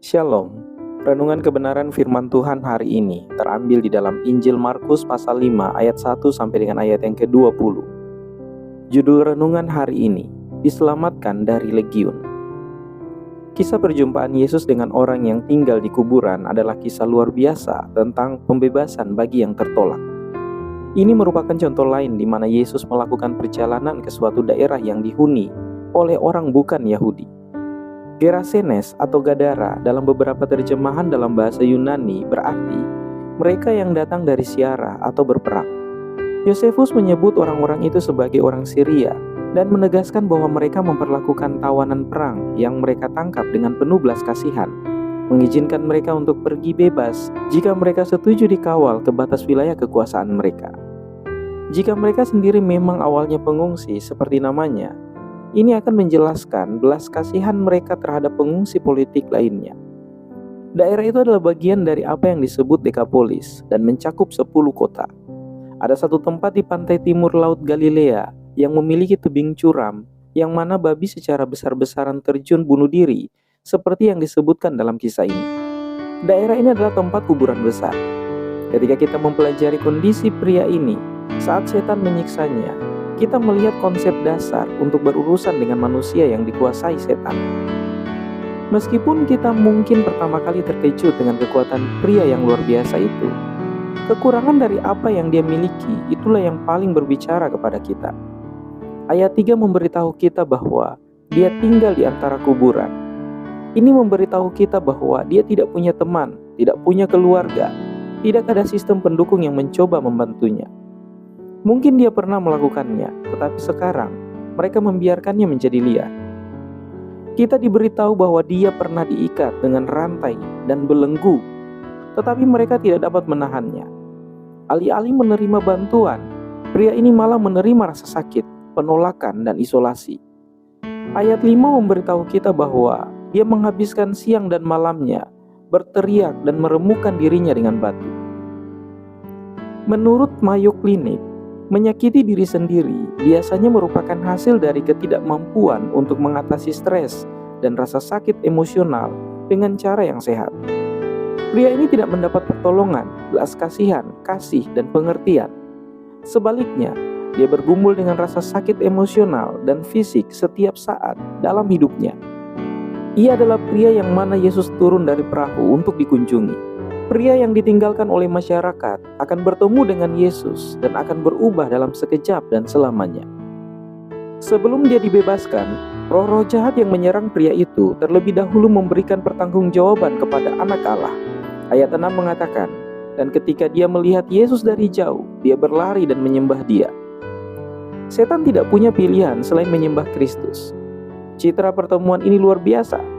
Shalom. Renungan kebenaran firman Tuhan hari ini terambil di dalam Injil Markus pasal 5 ayat 1 sampai dengan ayat yang ke-20. Judul renungan hari ini, diselamatkan dari legiun. Kisah perjumpaan Yesus dengan orang yang tinggal di kuburan adalah kisah luar biasa tentang pembebasan bagi yang tertolak. Ini merupakan contoh lain di mana Yesus melakukan perjalanan ke suatu daerah yang dihuni oleh orang bukan Yahudi. Gerasenes atau Gadara dalam beberapa terjemahan dalam bahasa Yunani berarti mereka yang datang dari siara atau berperang. Yosefus menyebut orang-orang itu sebagai orang Syria dan menegaskan bahwa mereka memperlakukan tawanan perang yang mereka tangkap dengan penuh belas kasihan, mengizinkan mereka untuk pergi bebas jika mereka setuju dikawal ke batas wilayah kekuasaan mereka. Jika mereka sendiri memang awalnya pengungsi seperti namanya, ini akan menjelaskan belas kasihan mereka terhadap pengungsi politik lainnya. Daerah itu adalah bagian dari apa yang disebut Dekapolis dan mencakup 10 kota. Ada satu tempat di pantai timur Laut Galilea yang memiliki tebing curam, yang mana babi secara besar-besaran terjun bunuh diri, seperti yang disebutkan dalam kisah ini. Daerah ini adalah tempat kuburan besar. Ketika kita mempelajari kondisi pria ini, saat setan menyiksanya, kita melihat konsep dasar untuk berurusan dengan manusia yang dikuasai setan. Meskipun kita mungkin pertama kali terkejut dengan kekuatan pria yang luar biasa itu, kekurangan dari apa yang dia miliki itulah yang paling berbicara kepada kita. Ayat 3 memberitahu kita bahwa dia tinggal di antara kuburan. Ini memberitahu kita bahwa dia tidak punya teman, tidak punya keluarga, tidak ada sistem pendukung yang mencoba membantunya. Mungkin dia pernah melakukannya, tetapi sekarang mereka membiarkannya menjadi liar. Kita diberitahu bahwa dia pernah diikat dengan rantai dan belenggu, tetapi mereka tidak dapat menahannya. Alih-alih menerima bantuan, pria ini malah menerima rasa sakit, penolakan, dan isolasi. Ayat 5 memberitahu kita bahwa dia menghabiskan siang dan malamnya berteriak dan meremukkan dirinya dengan batu. Menurut Mayo Clinic, menyakiti diri sendiri biasanya merupakan hasil dari ketidakmampuan untuk mengatasi stres dan rasa sakit emosional dengan cara yang sehat. Pria ini tidak mendapat pertolongan, belas kasihan, kasih, dan pengertian. Sebaliknya, dia bergumul dengan rasa sakit emosional dan fisik setiap saat dalam hidupnya. Ia adalah pria yang mana Yesus turun dari perahu untuk dikunjungi. Pria yang ditinggalkan oleh masyarakat akan bertemu dengan Yesus dan akan berubah dalam sekejap dan selamanya. Sebelum dia dibebaskan, roh-roh jahat yang menyerang pria itu terlebih dahulu memberikan pertanggungjawaban kepada Anak Allah. Ayat 6 mengatakan, dan ketika dia melihat Yesus dari jauh, dia berlari dan menyembah dia. Setan tidak punya pilihan selain menyembah Kristus. Citra pertemuan ini luar biasa.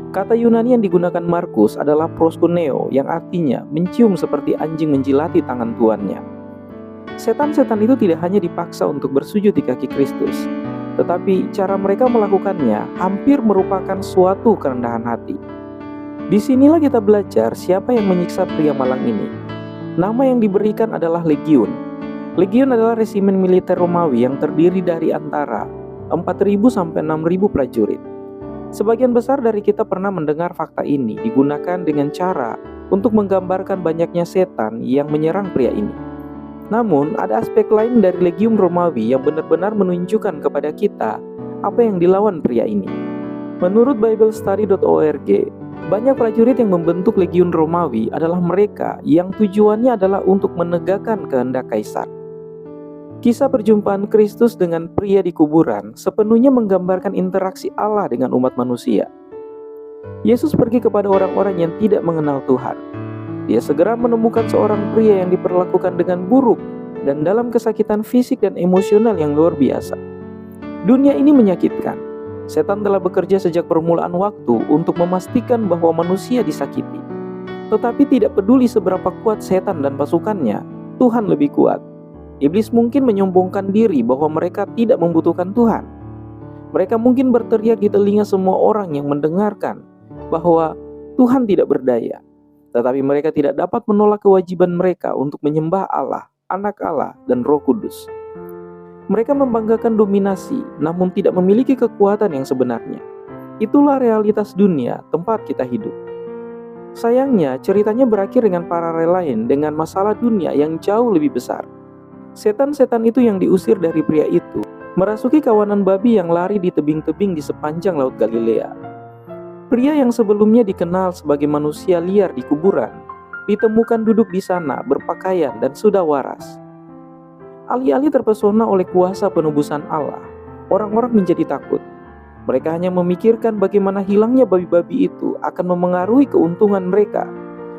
Kata Yunani yang digunakan Markus adalah proskuneo, yang artinya mencium seperti anjing menjilati tangan tuannya. Setan-setan itu tidak hanya dipaksa untuk bersujud di kaki Kristus, tetapi cara mereka melakukannya hampir merupakan suatu kerendahan hati. Disinilah kita belajar siapa yang menyiksa pria malang ini. Nama yang diberikan adalah legiun. Legiun adalah resimen militer Romawi yang terdiri dari antara 4.000 sampai 6.000 prajurit. Sebagian besar dari kita pernah mendengar fakta ini digunakan dengan cara untuk menggambarkan banyaknya setan yang menyerang pria ini. Namun, ada aspek lain dari legiun Romawi yang benar-benar menunjukkan kepada kita apa yang dilawan pria ini. Menurut biblestudy.org, banyak prajurit yang membentuk legiun Romawi adalah mereka yang tujuannya adalah untuk menegakkan kehendak kaisar. Kisah perjumpaan Kristus dengan pria di kuburan sepenuhnya menggambarkan interaksi Allah dengan umat manusia. Yesus pergi kepada orang-orang yang tidak mengenal Tuhan. Dia segera menemukan seorang pria yang diperlakukan dengan buruk dan dalam kesakitan fisik dan emosional yang luar biasa. Dunia ini menyakitkan. Setan telah bekerja sejak permulaan waktu untuk memastikan bahwa manusia disakiti. Tetapi tidak peduli seberapa kuat setan dan pasukannya, Tuhan lebih kuat. Iblis mungkin menyombongkan diri bahwa mereka tidak membutuhkan Tuhan. Mereka mungkin berteriak di telinga semua orang yang mendengarkan bahwa Tuhan tidak berdaya. Tetapi mereka tidak dapat menolak kewajiban mereka untuk menyembah Allah, Anak Allah, dan Roh Kudus. Mereka membanggakan dominasi, namun tidak memiliki kekuatan yang sebenarnya. Itulah realitas dunia tempat kita hidup. Sayangnya, ceritanya berakhir dengan paralel lain, dengan masalah dunia yang jauh lebih besar. Setan-setan itu yang diusir dari pria itu merasuki kawanan babi yang lari di tebing-tebing di sepanjang Laut Galilea. Pria yang sebelumnya dikenal sebagai manusia liar di kuburan, ditemukan duduk di sana berpakaian dan sudah waras. Alih-alih terpesona oleh kuasa penebusan Allah, orang-orang menjadi takut. Mereka hanya memikirkan bagaimana hilangnya babi-babi itu akan memengaruhi keuntungan mereka,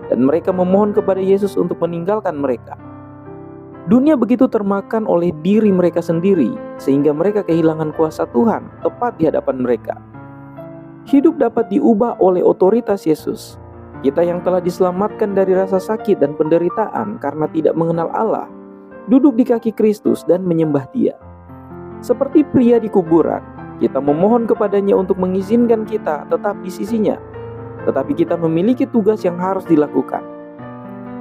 dan mereka memohon kepada Yesus untuk meninggalkan mereka. Dunia begitu termakan oleh diri mereka sendiri, sehingga mereka kehilangan kuasa Tuhan tepat di hadapan mereka. Hidup dapat diubah oleh otoritas Yesus. Kita yang telah diselamatkan dari rasa sakit dan penderitaan karena tidak mengenal Allah, duduk di kaki Kristus dan menyembah Dia. Seperti pria di kuburan, kita memohon kepadanya untuk mengizinkan kita tetap di sisinya, tetapi kita memiliki tugas yang harus dilakukan.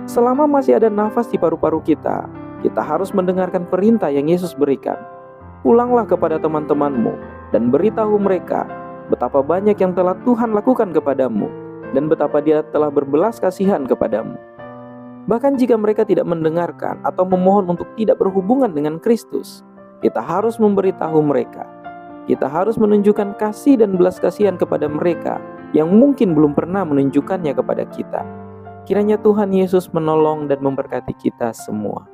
Selama masih ada nafas di paru-paru kita harus mendengarkan perintah yang Yesus berikan. Pulanglah kepada teman-temanmu dan beritahu mereka betapa banyak yang telah Tuhan lakukan kepadamu dan betapa Dia telah berbelas kasihan kepadamu. Bahkan jika mereka tidak mendengarkan atau memohon untuk tidak berhubungan dengan Kristus, kita harus memberitahu mereka. Kita harus menunjukkan kasih dan belas kasihan kepada mereka yang mungkin belum pernah menunjukkannya kepada kita. Kiranya Tuhan Yesus menolong dan memberkati kita semua.